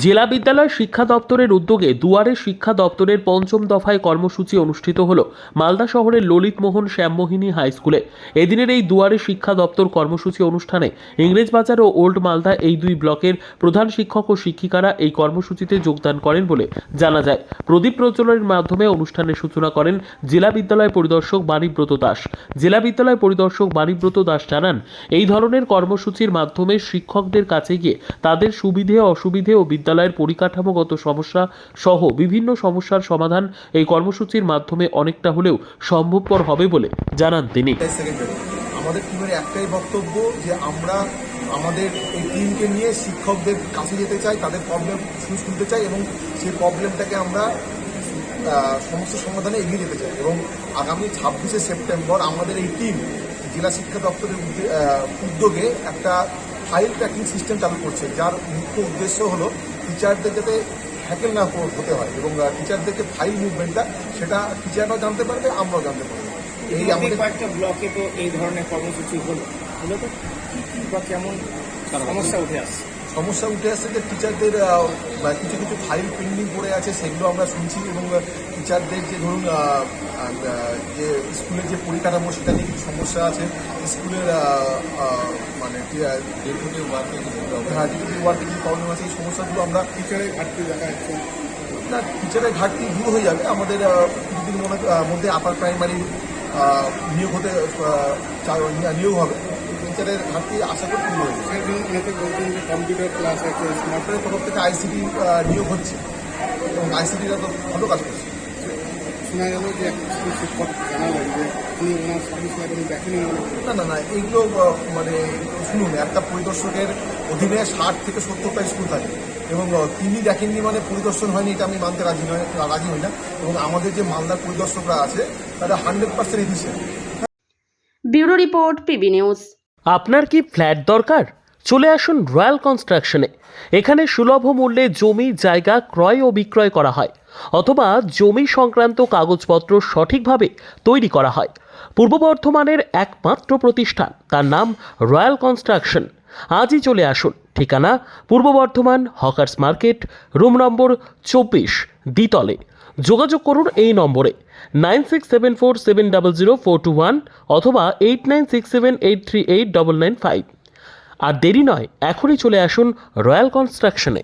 জেলা বিদ্যালয় শিক্ষা দপ্তরের উদ্যোগে দুয়ারে শিক্ষা দপ্তরের পঞ্চম দফায় কর্মসূচি অনুষ্ঠিত হল মালদা শহরের ললিতমোহন শ্যামমোহিনী হাই স্কুলে। এদিনের এই দুয়ারে শিক্ষা দপ্তর কর্মসূচি অনুষ্ঠানে ইংরেজবাজার ও ওল্ড মালদা এই দুই ব্লকের প্রধান শিক্ষক ও শিক্ষিকারা এই কর্মসূচিতে যোগদান করেন বলে জানা যায়। প্রদীপ প্রজ্বলনের মাধ্যমে অনুষ্ঠানের সূচনা করেন জেলা বিদ্যালয় পরিদর্শক বাণীব্রত দাস। জেলা বিদ্যালয় পরিদর্শক বাণীব্রত দাস জানান, এই ধরনের কর্মসূচির মাধ্যমে শিক্ষকদের কাছে গিয়ে তাদের সুবিধে অসুবিধে ও বিদ্যালয়ের পরিকাঠামোগত সমস্যা সহ বিভিন্ন সমস্যার সমাধান এই কর্মসূচির মাধ্যমে অনেকটা হলেও সম্ভবপর হবে বলে জানান তিনি। আমাদের টিমের একটাই বক্তব্য যে আমরা আমাদের এই টিমকে নিয়ে শিক্ষকদের কাছে যেতে চাই, তাদের প্রবলেম শুনতে চাই এবং সেই প্রবলেমটাকে আমরা সমস্যা সমাধানে এগিয়ে যেতে চাই। এবং আগামী 26শে সেপ্টেম্বর আমাদের এই টিম জেলা শিক্ষা দপ্তরের উদ্যোগে একটা ফাইল ট্র্যাকিং সিস্টেম চালু করছে, যার মুখ্য উদ্দেশ্য হলো টিচারদের যাতে হ্যাকেল না হতে হয় এবং টিচারদেরকে ফাইল মুভমেন্টটা সেটা টিচাররাও জানতে পারবে, আমরাও জানতে পারবো। এই আমাদের কয়েকটা ব্লকে তো এই ধরনের কর্মসূচি হলো তো কি বা কেমন সমস্যা উঠে আসছে যে টিচারদের কিছু কিছু ফাইল পেন্ডিং পড়ে আছে, সেগুলো আমরা শুনছি এবং টিচারদের যে ধরুন যে স্কুলের যে পরিকাঠামো সেটা নিয়ে কিছু সমস্যা আছে, স্কুলের মানে ডেপুটি ওয়ার্কে কিছু প্রবলেম আছে, এই সমস্যাগুলো আমরা টিচারের ঘাটতি দেখা যাচ্ছে না, টিচারের ঘাটতি দূর হয়ে যাবে। আমাদের কিছুদিন মধ্যে আপার প্রাইমারি নিয়োগ হবে, টিচারের ঘাটতি আশা করি দূর হয়ে যাবে। বলছেন যে কম্পিউটার ক্লাস আছে, স্মার্টের তরফ থেকে আইসিটি নিয়োগ হচ্ছে এবং আইসিটিরা তো ভালো কাজ করছে। শোনা গেল যে শিক্ষক জানালেন যে উনি ওনার সার্ভিস দেখেনি। না এইগুলো মানে শুনুন, একটা পরিদর্শকের অধীনে 60 থেকে 70টা স্কুল থাকে এবং তিনি দেখেননি মানে পরিদর্শন হয়নি, এটা আমি মানতে রাজি হই না। এবং আমাদের যে মালদার পরিদর্শকরা আছে তারা 100% efficient. Bureau report, PB news. আপনার কি ফ্ল্যাট দরকার? চলে আসুন রয়্যাল কনস্ট্রাকশনে। এখানে সুলভ মূল্যে জমি জায়গা ক্রয় ও বিক্রয় করা হয় অথবা জমি সংক্রান্ত কাগজপত্র সঠিকভাবে তৈরি করা হয়। পূর্ব বর্ধমানের একমাত্র প্রতিষ্ঠান, তার নাম রয়্যাল কনস্ট্রাকশন। আজই চলে আসুন। ঠিকানা পূর্ব Bardhaman hawkers market, room number 24, দ্বিতলে। যোগাযোগ করুন এই নম্বরে 9674700421 অথবা 8967838995। আর দেরি নয়, এখনই চলে আসুন রয়্যাল কনস্ট্রাকশনে।